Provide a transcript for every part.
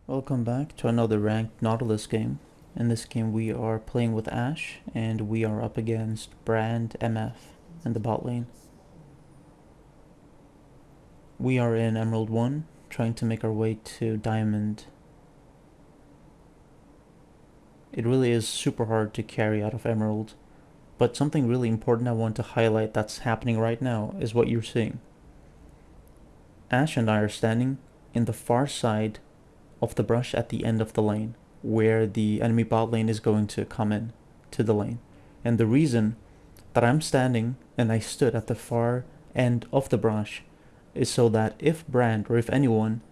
Welcome back to another ranked Nautilus game. In this game we are playing with Ashe and we are up against Brand MF in the bot lane. We are in Emerald 1, trying to make our way to Diamond. It really is super hard to carry out of Emerald, but something really important I want to highlight that's happening right now is what you're seeing. Ashe and I are standing in the far side of the brush at the end of the lane, where the enemy bot lane is going to come in to the lane. And the reason that I'm standing and I stood at the far end of the brush is so that if Brand or if anyone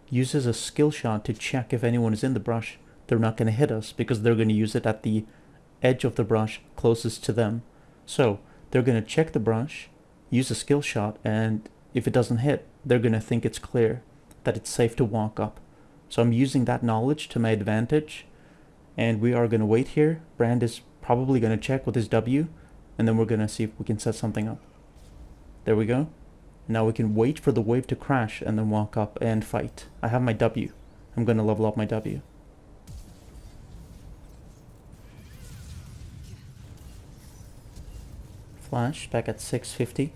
uses a skill shot to check if anyone is in the brush, they're not going to hit us because they're going to use it at the edge of the brush closest to them. So they're going to check the brush, use a skill shot, and if it doesn't hit, they're going to think it's clear, that it's safe to walk up. So I'm using that knowledge to my advantage, and we are going to wait here. Brand is probably going to check with his W, and then we're going to see if we can set something up. There we go. Now we can wait for the wave to crash and then walk up and fight. I have my W. I'm going to level up my W. Flash back at 650.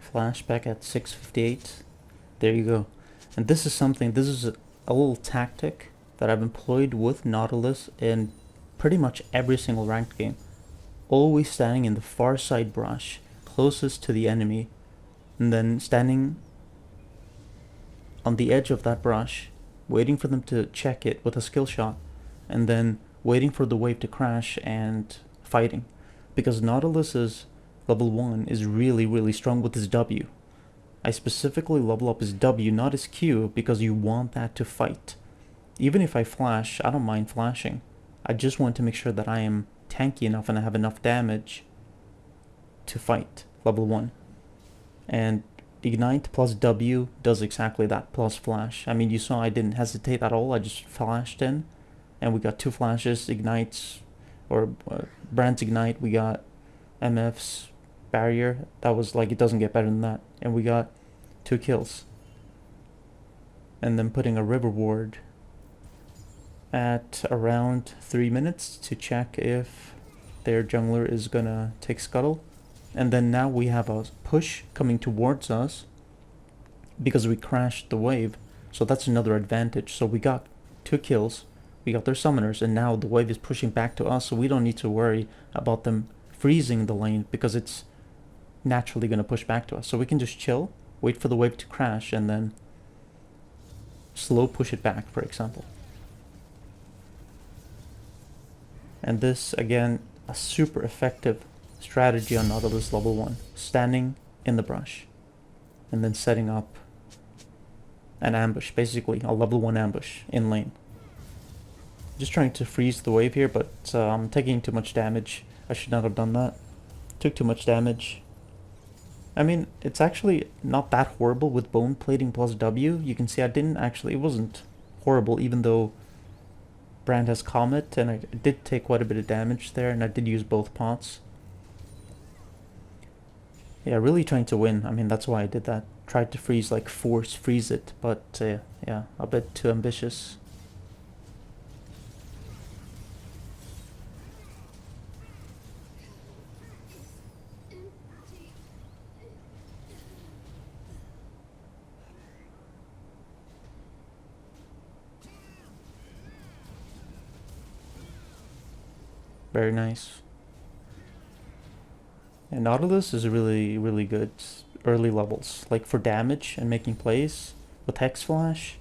Flash back at 658. There you go. And this is a little tactic that I've employed with Nautilus in pretty much every single ranked game. Always standing in the far side brush, closest to the enemy, and then standing on the edge of that brush, waiting for them to check it with a skill shot, and then waiting for the wave to crash and fighting. Because Nautilus's level 1 is really strong with his W. I specifically level up his W, not his Q, because you want that to fight. Even if I flash, I don't mind flashing. I just want to make sure that I am tanky enough and I have enough damage to fight level 1. And Ignite plus W does exactly that, plus flash. I mean, you saw I didn't hesitate at all, I just flashed in, and we got 2 flashes, Ignites, or Brand's Ignite, we got MF's barrier. That was like, it doesn't get better than that. And we got 2 kills. And then putting a river ward at around 3 minutes to check if their jungler is gonna take scuttle. And then now we have a push coming towards us because we crashed the wave. So that's another advantage. So we got 2 kills, we got their summoners, and now the wave is pushing back to us, so we don't need to worry about them freezing the lane because it's naturally going to push back to us. So we can just chill, wait for the wave to crash, and then slow push it back, for example. And this, again, a super effective strategy on Nautilus level 1. Standing in the brush and then setting up an ambush, basically a level 1 ambush in lane. Just trying to freeze the wave here, but I'm taking too much damage. I should not have done that. Took too much damage. I mean, it's actually not that horrible with bone plating plus W. You can see it wasn't horrible, even though Brand has Comet, and I did take quite a bit of damage there, and I did use both pots. Yeah, really trying to win. I mean, that's why I did that. Tried to freeze, like force freeze it, but yeah, a bit too ambitious. Very nice. And Nautilus is really good early levels. Like for damage and making plays with Hex Flash,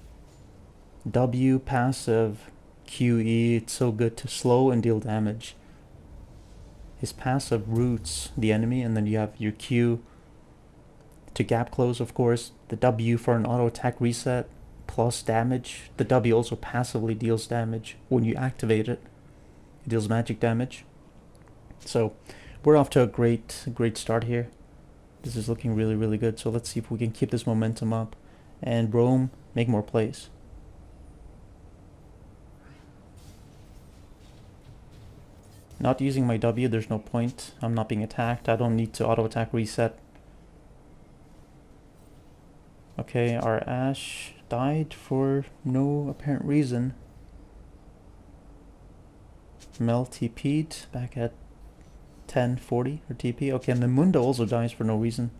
W, passive, QE, it's so good to slow and deal damage. His passive roots the enemy, and then you have your Q to gap close, of course. The W for an auto attack reset plus damage. The W also passively deals damage when you activate it. It deals magic damage. So we're off to a great start here. This is looking really good. So let's see if we can keep this momentum up and roam, make more plays. Not using my W, there's no point. I'm not being attacked. I don't need to auto-attack reset. Okay, our Ashe died for no apparent reason. Mel TP'd back at 1040 or TP. Okay, and the Mundo also dies for no reason.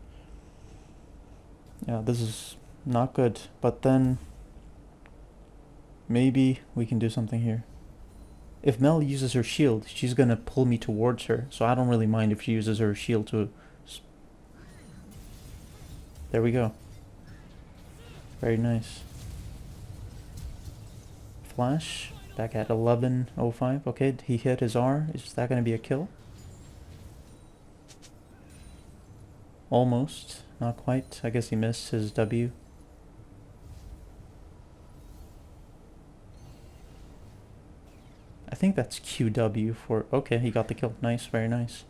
Yeah, this is not good. But then maybe we can do something here. If Mel uses her shield, she's gonna pull me towards her. So I don't really mind if she uses her shield to... There we go. Very nice. Flash. Back at 11:05. Okay, he hit his R. Is that gonna be a kill? Almost. Not quite. I guess he missed his W. I think that's QW for... Okay, he got the kill. Nice, very nice.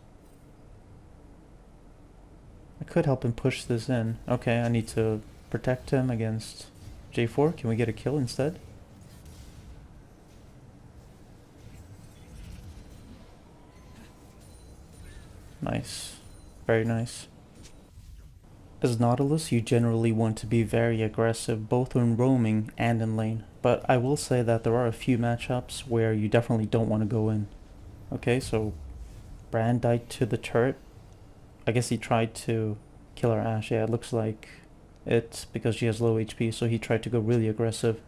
I could help him push this in. Okay, I need to protect him against J4. Can we get a kill instead? Nice. Very nice. As Nautilus, you generally want to be very aggressive, both in roaming and in lane. But I will say that there are a few matchups where you definitely don't want to go in. Okay, so Brand died to the turret. I guess he tried to kill our Ashe. Yeah, it looks like it's because she has low HP, so he tried to go really aggressive.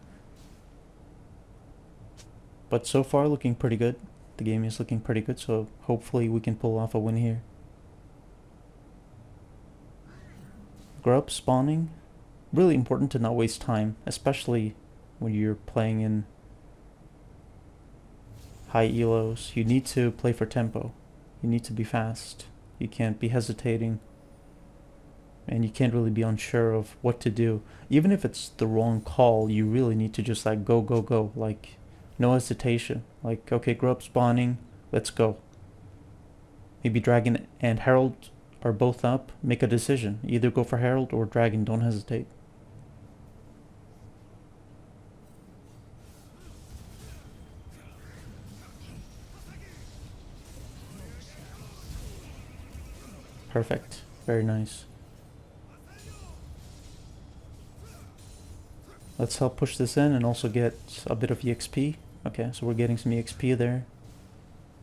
But so far, looking pretty good. The game is looking pretty good, so hopefully we can pull off a win here. Grub spawning. Really important to not waste time, especially when you're playing in high elos. You need to play for tempo. You need to be fast. You can't be hesitating. And you can't really be unsure of what to do. Even if it's the wrong call, you really need to just like go, go, go. Like, no hesitation. Like, okay, Grub spawning, let's go. Maybe Dragon and Herald are both up. Make a decision. Either go for Herald or Dragon, don't hesitate. Perfect. Very nice. Let's help push this in and also get a bit of EXP. Okay, so we're getting some EXP there.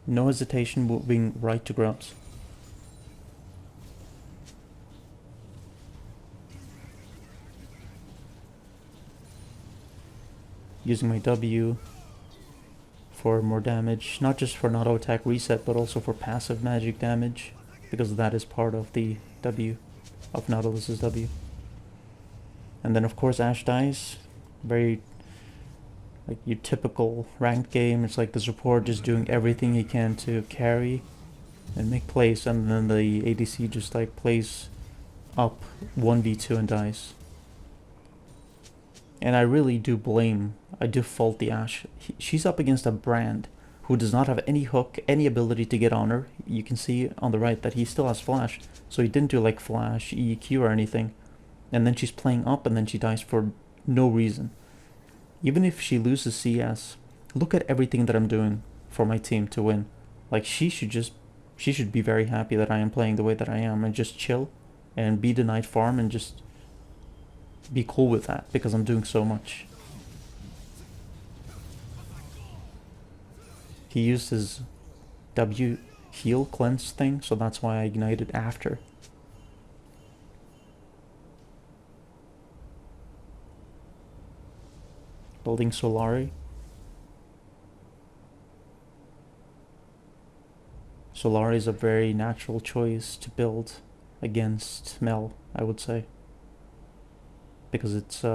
No hesitation, moving right to Grubs. Using my W for more damage, not just for an auto attack reset, but also for passive magic damage, because that is part of the W, of Nautilus's W. And then of course Ashe dies. Very like your typical ranked game. It's like the support just doing everything he can to carry and make plays, and then the ADC just like plays up 1v2 and dies. And I really do fault the Ashe. She's up against a Brand who does not have any hook, any ability to get on her. You can see on the right that he still has flash, so he didn't do like flash, EQ or anything. And then she's playing up and then she dies for no reason. Even if she loses CS, look at everything that I'm doing for my team to win. Like she should be very happy that I am playing the way that I am and just chill and be denied farm and just be cool with that because I'm doing so much. He used his W heal cleanse thing, so that's why I ignited after. Building Solari. Solari is a very natural choice to build against Mel, I would say. Because it's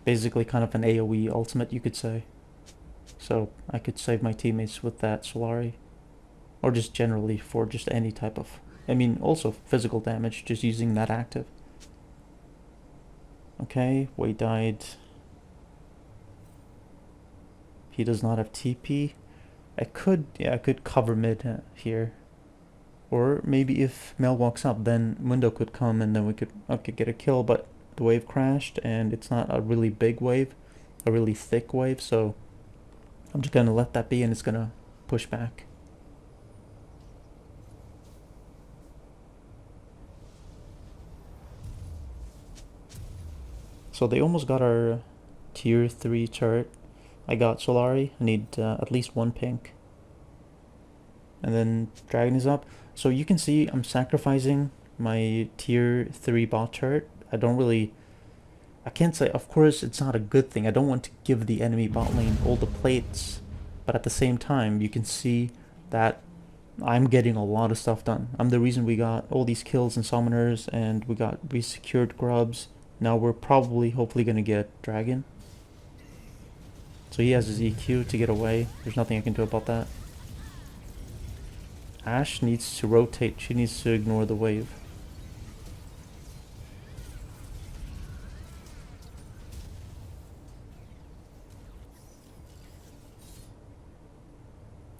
basically kind of an AoE ultimate, you could say. So I could save my teammates with that Solari. Or just generally for just any type of... I mean, also physical damage, just using that active. Okay, Wei died. He does not have TP. I could cover mid here. Or maybe if Mel walks up, then Mundo could come and then we could get a kill, but the wave crashed and it's not a really big wave, a really thick wave, so I'm just gonna let that be and it's gonna push back. So they almost got our tier 3 turret. I got Solari. I need at least one pink. And then Dragon is up. So you can see I'm sacrificing my tier 3 bot turret. I can't say, of course it's not a good thing. I don't want to give the enemy bot lane all the plates. But at the same time, you can see that I'm getting a lot of stuff done. I'm the reason we got all these kills and summoners, and we secured grubs. Now we're probably, hopefully gonna get Dragon. So he has his EQ to get away. There's nothing I can do about that. Ashe needs to rotate. She needs to ignore the wave.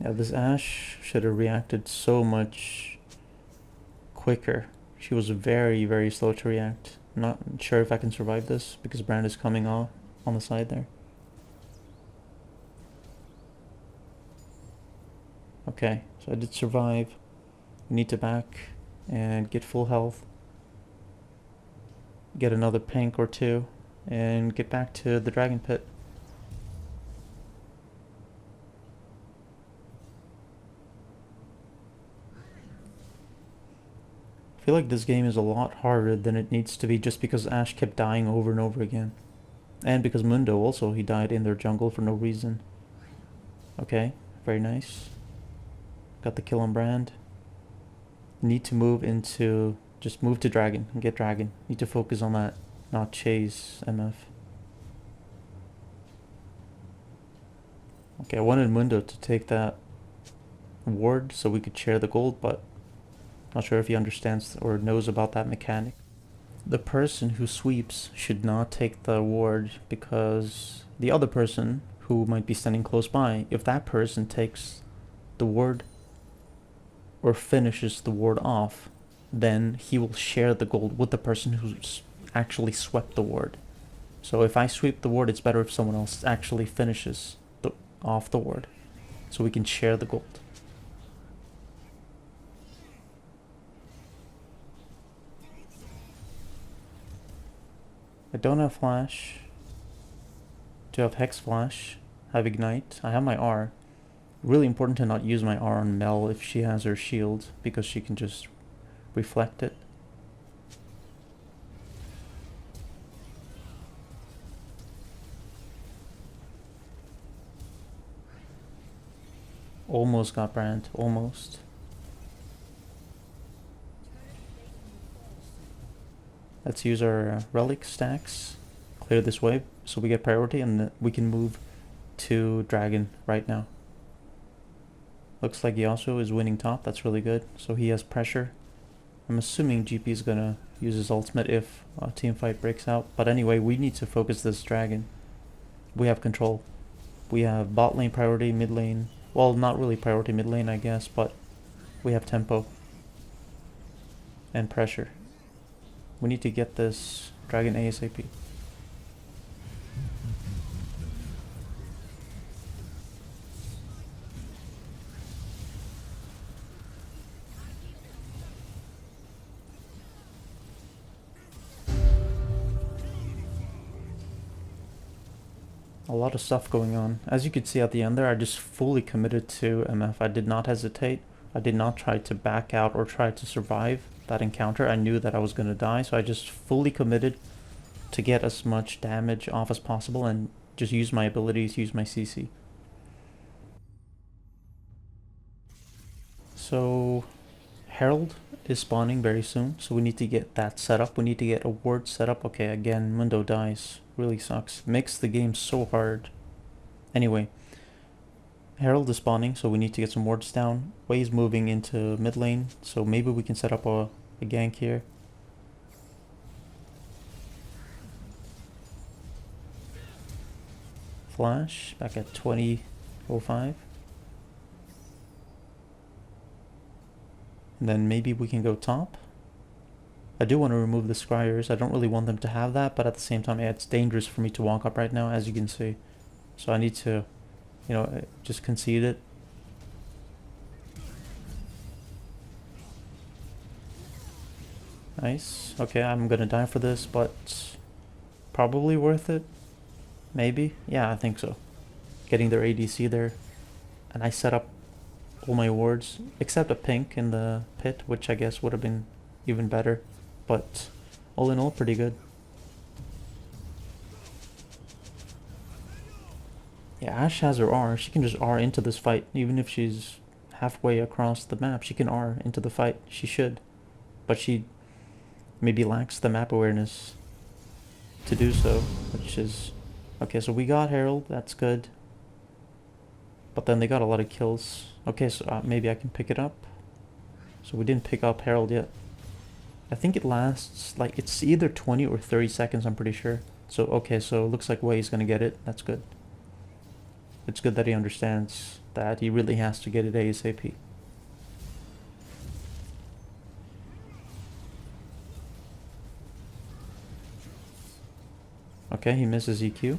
Yeah, this Ashe should have reacted so much quicker. She was very, very slow to react. I'm not sure if I can survive this because Brand is coming off on the side there. Okay, so I did survive. We need to back and get full health. Get another pink or two and get back to the dragon pit. I feel like this game is a lot harder than it needs to be just because Ashe kept dying over and over again. And because Mundo also, he died in their jungle for no reason. Okay, very nice. Got the kill on Brand. Need to move into... just move to Dragon and get Dragon. Need to focus on that, not chase MF. Okay, I wanted Mundo to take that ward so we could share the gold, but not sure if he understands or knows about that mechanic. The person who sweeps should not take the ward because the other person who might be standing close by, if that person takes the ward or finishes the ward off, then he will share the gold with the person who's actually swept the ward. So if I sweep the ward, it's better if someone else actually finishes off the ward, so we can share the gold. I don't have flash. Do have hex flash. I have ignite. I have my R. Really important to not use my R on Mel if she has her shield, because she can just reflect it. Almost got Brand. Almost. Let's use our relic stacks, clear this wave so we get priority, and we can move to Dragon right now. Looks like Yasuo is winning top. That's really good. So he has pressure. I'm assuming GP is gonna use his ultimate if a team fight breaks out. But anyway, we need to focus this Dragon. We have control. We have bot lane priority, mid lane. Well, not really priority mid lane, I guess, but we have tempo and pressure. We need to get this Dragon ASAP. A lot of stuff going on. As you could see at the end there, I just fully committed to MF. I did not hesitate. I did not try to back out or try to survive that encounter. I knew that I was going to die, so I just fully committed to get as much damage off as possible and just use my abilities, use my CC. So Herald is spawning very soon, so we need to get that set up. We need to get a ward set up. Okay, again, Mundo dies. Really sucks. Makes the game so hard. Anyway, Herald is spawning, so we need to get some wards down. Wei is moving into mid lane, so maybe we can set up a gank here. Flash, back at 20:05. And then maybe we can go top. I do want to remove the scryers. I don't really want them to have that, but at the same time, yeah, it's dangerous for me to walk up right now, as you can see. So I need to, you know, just concede it. Nice. Okay, I'm gonna die for this, but probably worth it. Maybe. Yeah, I think so. Getting their ADC there. And I set up all my wards, except a pink in the pit, which I guess would have been even better. But all in all, pretty good. Yeah, Ashe has her R. She can just R into this fight. Even if she's halfway across the map, she can R into the fight. She should. But she maybe lacks the map awareness to do so, which is... Okay, so we got Herald. That's good. But then they got a lot of kills. Okay, so maybe I can pick it up. So we didn't pick up Herald yet. I think it lasts, like, it's either 20 or 30 seconds, I'm pretty sure. So, okay, so it looks like Wei's gonna get it. That's good. It's good that he understands that he really has to get it ASAP. Okay, he misses EQ.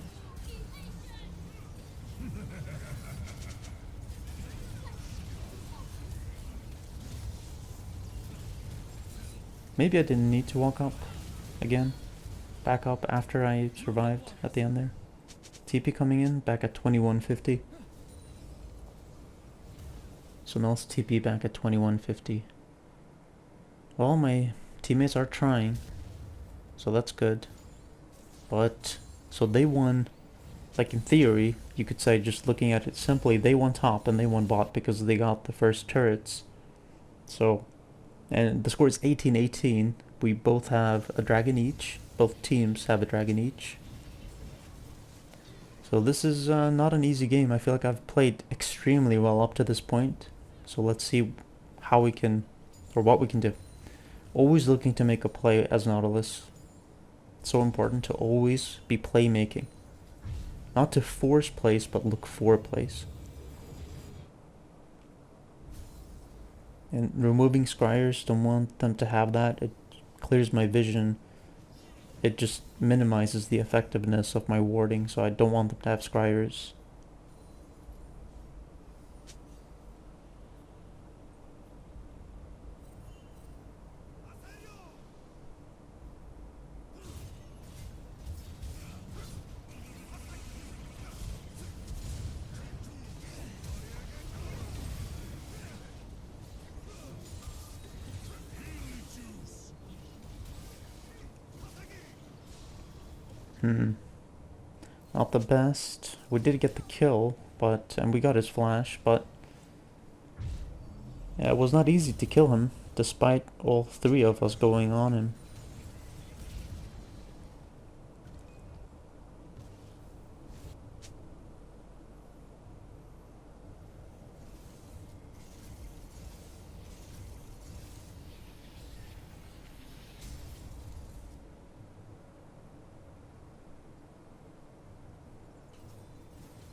Maybe I didn't need to walk up again. Back up after I survived at the end there. TP coming in, back at 2150. So Mel's TP back at 2150. Well, my teammates are trying, so that's good. But, so they won, like in theory, you could say, just looking at it simply, they won top and they won bot because they got the first turrets. So, and the score is 18-18. We both have a dragon each. Both teams have a dragon each. So this is not an easy game. I feel like I've played extremely well up to this point. So let's see how we can, or what we can do. Always looking to make a play as Nautilus. It's so important to always be playmaking. Not to force plays, but look for plays. And removing scryers, don't want them to have that. It clears my vision. It just minimizes the effectiveness of my warding, so I don't want them to have scryers. Not the best. We did get the kill, but and we got his flash, but yeah, it was not easy to kill him, despite all three of us going on him.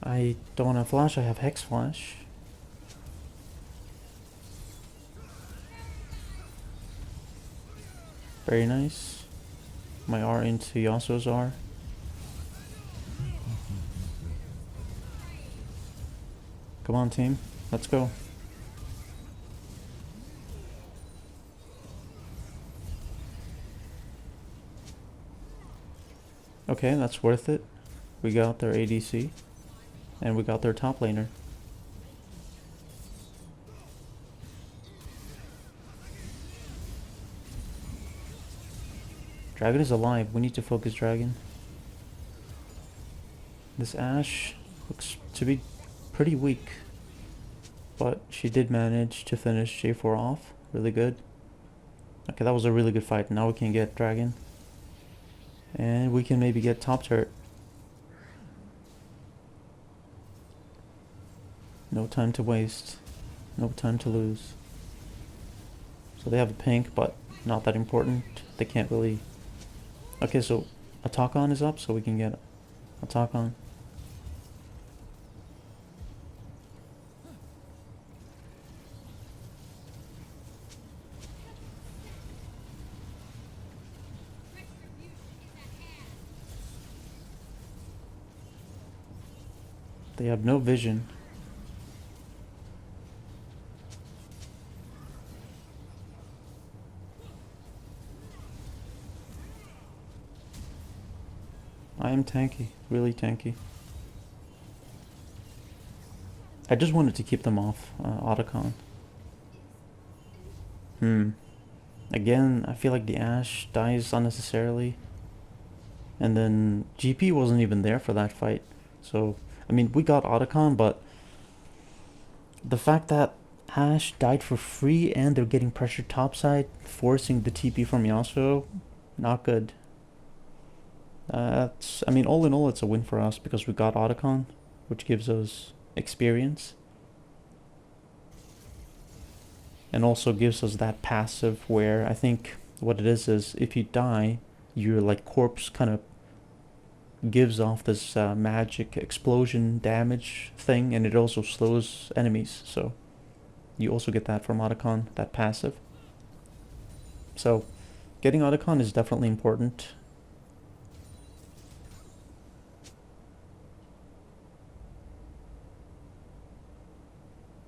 I don't have flash, I have hex flash. Very nice. My R into Yasuo's R. Come on team, let's go. Okay, that's worth it. We got their ADC. And we got their top laner. Dragon is alive. We need to focus Dragon. This Ashe looks to be pretty weak. But she did manage to finish J4 off. Really good. Okay, that was a really good fight. Now we can get Dragon. And we can maybe get top turret. No time to waste. No time to lose. So they have a pink, but not that important. They can't really... Okay, so a talk-on is up, so we can get a talk-on. They have no vision. I am tanky, really tanky. I just wanted to keep them off Otacon. Again, I feel like the Ashe dies unnecessarily. And then GP wasn't even there for that fight. So, I mean, we got Otacon, but the fact that Ashe died for free and they're getting pressured topside, forcing the TP from Yasuo, not good. I mean, all in all, it's a win for us because we got Otacon, which gives us experience. And also gives us that passive where I think what it is if you die, your like corpse kind of gives off this magic explosion damage thing, and it also slows enemies, so you also get that from Otacon, that passive. So getting Otacon is definitely important.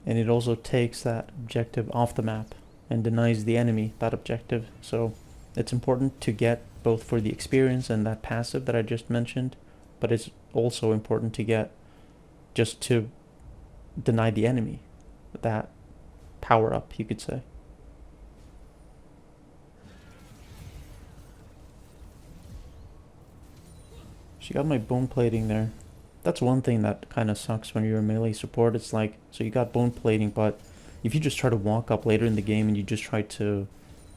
And it also takes that objective off the map and denies the enemy that objective, so it's important to get both for the experience and that passive that I just mentioned, but it's also important to get just to deny the enemy that power up, you could say. She got my bone plating there. That's one thing that kind of sucks when you're a melee support. It's like, so you got bone plating, but if you just try to walk up later in the game and you just try to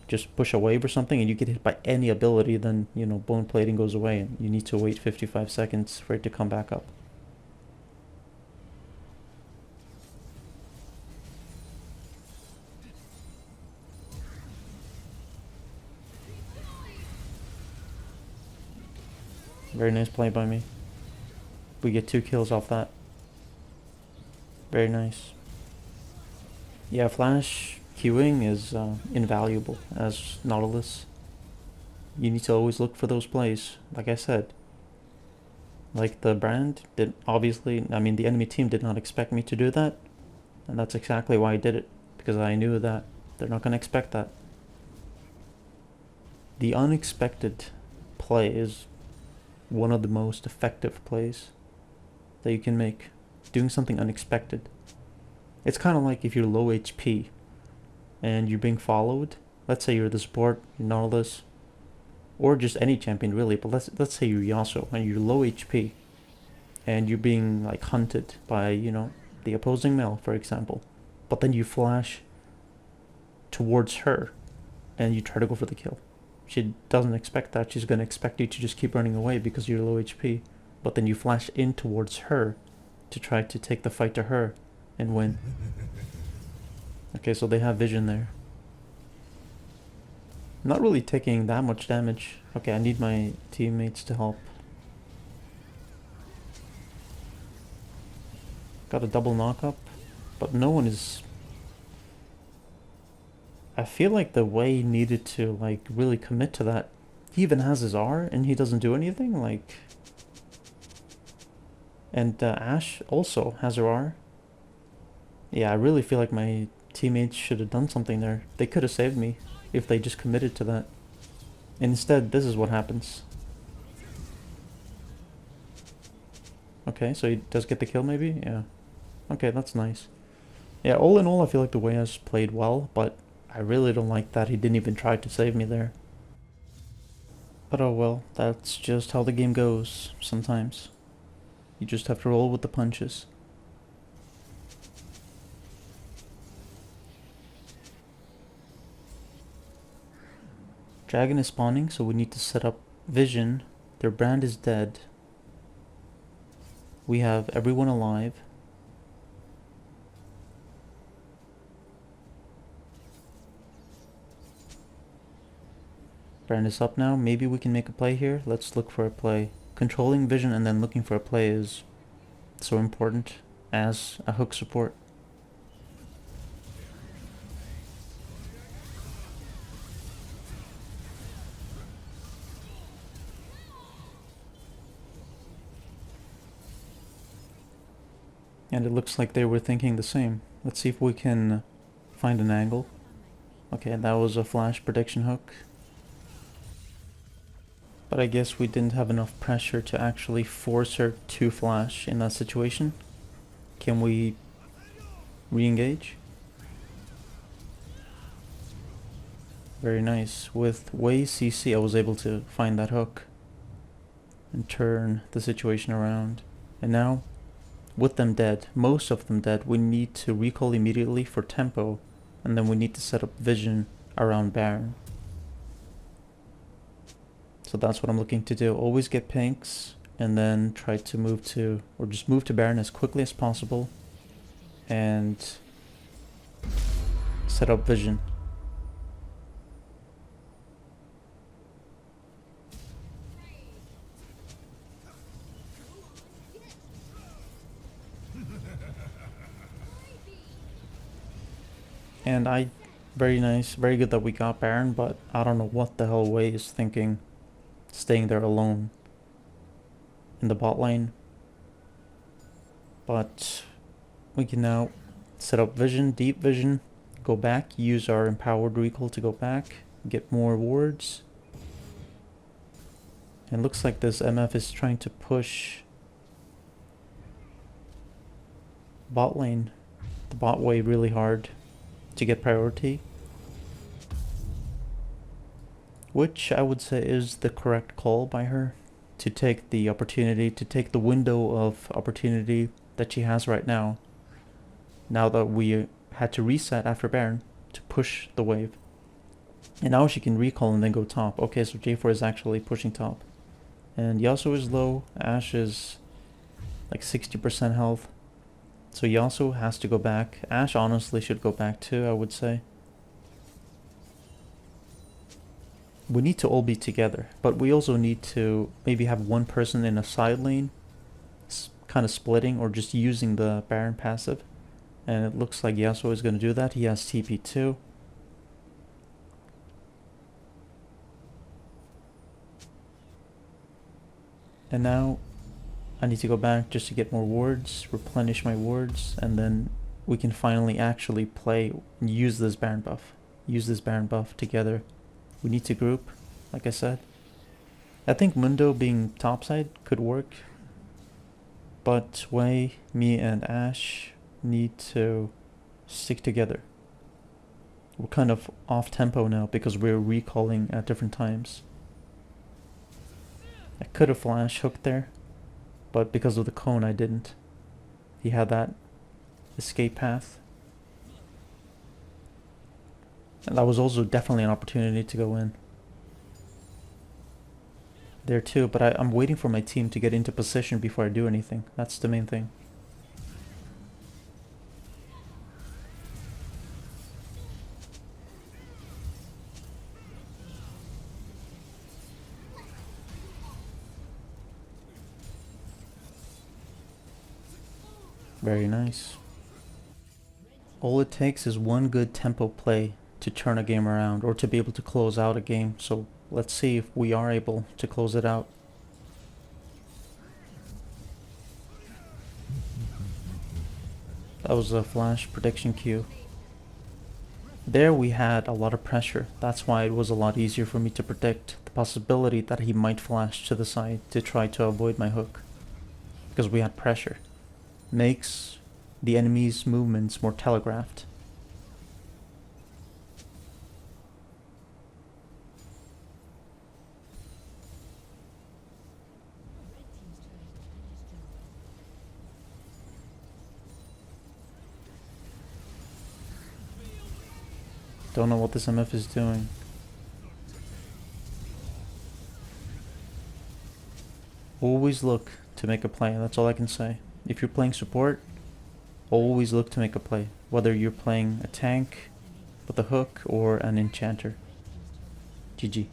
just push a wave or something and you get hit by any ability, then, you know, bone plating goes away and you need to wait 55 seconds for it to come back up. Very nice play by me. We get 2 kills off that. Very nice. Yeah, flash queuing is invaluable as Nautilus. You need to always look for those plays, like I said. Like the brand did, obviously, I mean the enemy team did not expect me to do that, and that's exactly why I did it, because I knew that they're not going to expect that. The unexpected play is one of the most effective plays that you can make, doing something unexpected. It's kind of like if you're low HP and you're being followed. Let's say you're the support, you're Nautilus, or just any champion really, but let's say you're Yasuo and you're low HP and you're being like hunted by, you know, the opposing male, for example. But then you flash towards her and you try to go for the kill. She doesn't expect that. She's going to expect you to just keep running away because you're low HP. But then you flash in towards her to try to take the fight to her and win. Okay, so they have vision there. Not really taking that much damage. Okay, I need my teammates to help. Got a double knock up, but no one is... I feel like the way he needed to like really commit to that. He even has his R and he doesn't do anything, like... And Ashe also has her R. Yeah, I really feel like my teammates should have done something there. They could have saved me if they just committed to that. And instead, this is what happens. Okay, so he does get the kill maybe? Yeah. Okay, that's nice. Yeah, all in all, I feel like the Weyas played well, but I really don't like that he didn't even try to save me there. But oh well, that's just how the game goes sometimes. You just have to roll with the punches. Dragon is spawning, so we need to set up vision. Their brand is dead. We have everyone alive. Brand is up now. Maybe we can make a play here. Let's look for a play. Controlling vision and then looking for a play is so important as a hook support. And it looks like they were thinking the same. Let's see if we can find an angle. Okay, that was a flash prediction hook. But I guess we didn't have enough pressure to actually force her to flash in that situation. Can we re-engage? Very nice. With Wei CC I was able to find that hook and turn the situation around. And now, with them dead, most of them dead, we need to recall immediately for tempo, and then we need to set up vision around Baron. So that's what I'm looking to do. Always get pinks, and then try to move to, or just move to Baron as quickly as possible, and set up vision. And very nice, very good that we got Baron, but I don't know what the hell Wei is thinking, staying there alone in the bot lane. But we can now set up vision, deep vision, go back, use our empowered recall to go back, get more wards. And looks like this MF is trying to push bot lane, the bot way really hard to get priority, which I would say is the correct call by her, to take the opportunity, to take the window of opportunity that she has right now that we had to reset after Baron, to push the wave. And now she can recall and then go top. Okay, so J4 is actually pushing top. And Yasuo is low, Ashe is like 60% health. So Yasuo has to go back. Ashe honestly should go back too, I would say. We need to all be together, but we also need to maybe have one person in a side lane, kind of splitting or just using the Baron passive. And it looks like Yasuo is going to do that. He has TP too. And now I need to go back just to get more wards, replenish my wards, and then we can finally actually play and use this Baron buff. Use this Baron buff together. We need to group, like I said. I think Mundo being topside could work, but Wei, me, and Ashe need to stick together. We're kind of off tempo now because we're recalling at different times. I could have flash hooked there, but because of the cone I didn't. He had that escape path. And that was also definitely an opportunity to go in there too, but I'm waiting for my team to get into position before I do anything. That's the main thing. Very nice. All it takes is one good tempo play to turn a game around, or to be able to close out a game. So let's see if we are able to close it out. That was a flash prediction queue. There we had a lot of pressure. That's why it was a lot easier for me to predict the possibility that he might flash to the side to try to avoid my hook. Because we had pressure. Makes the enemy's movements more telegraphed. Don't know what this MF is doing. Always look to make a play, that's all I can say. If you're playing support, always look to make a play. Whether you're playing a tank with a hook or an enchanter. GG.